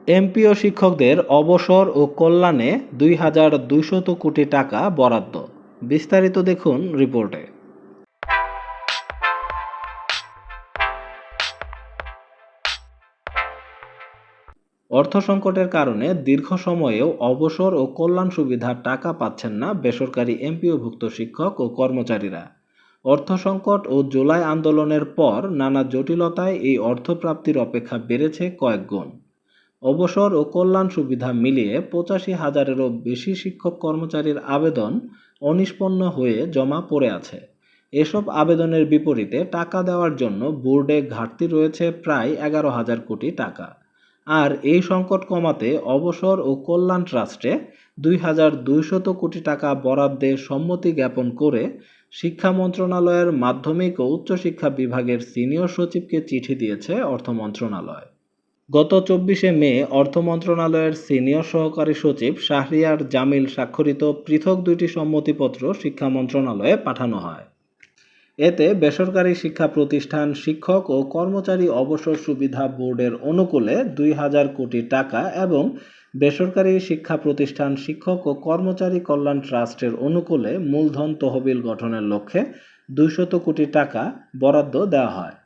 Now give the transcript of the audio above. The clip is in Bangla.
এমপিও শিক্ষকদের অবসর ও কল্যাণে ২,২০০ কোটি টাকা বরাদ্দ। বিস্তারিত দেখুন রিপোর্টে। অর্থ সংকটের কারণে দীর্ঘ সময়েও অবসর ও কল্যাণ সুবিধার টাকা পাচ্ছেন না বেসরকারি এমপিওভুক্ত শিক্ষক ও কর্মচারীরা। অর্থ সংকট ও জুলাই আন্দোলনের পর নানা জটিলতায় এই অর্থ প্রাপ্তির অপেক্ষা বেড়েছে কয়েক গুণ। অবসর ও কল্যাণ সুবিধা মিলিয়ে ৮৫,০০০-এরও বেশি শিক্ষক কর্মচারীর আবেদন অনিষ্পন্ন হয়ে জমা পড়ে আছে। এসব আবেদনের বিপরীতে টাকা দেওয়ার জন্য বোর্ডে ঘাটতি রয়েছে প্রায় ১১,০০০ কোটি টাকা। আর এই সংকট কমাতে অবসর ও কল্যাণ ট্রাস্টে ২,২০০ কোটি টাকা বরাদ্দে সম্মতি জ্ঞাপন করে শিক্ষা মন্ত্রণালয়ের মাধ্যমিক ও উচ্চশিক্ষা বিভাগের সিনিয়র সচিবকে চিঠি দিয়েছে অর্থ মন্ত্রণালয়। গত ২৪শে মে অর্থ মন্ত্রণালয়ের সিনিয়র সহকারী সচিব শাহরিয়ার জামিল স্বাক্ষরিত পৃথক দুইটি সম্মতিপত্র শিক্ষা মন্ত্রণালয়ে পাঠানো হয়। এতে বেসরকারি শিক্ষা প্রতিষ্ঠান শিক্ষক ও কর্মচারী অবসর সুবিধা বোর্ডের অনুকূলে ২,০০০ কোটি টাকা এবং বেসরকারি শিক্ষা প্রতিষ্ঠান শিক্ষক ও কর্মচারী কল্যাণ ট্রাস্টের অনুকূলে মূলধন তহবিল গঠনের লক্ষ্যে ২০০ কোটি টাকা বরাদ্দ দেওয়া হয়।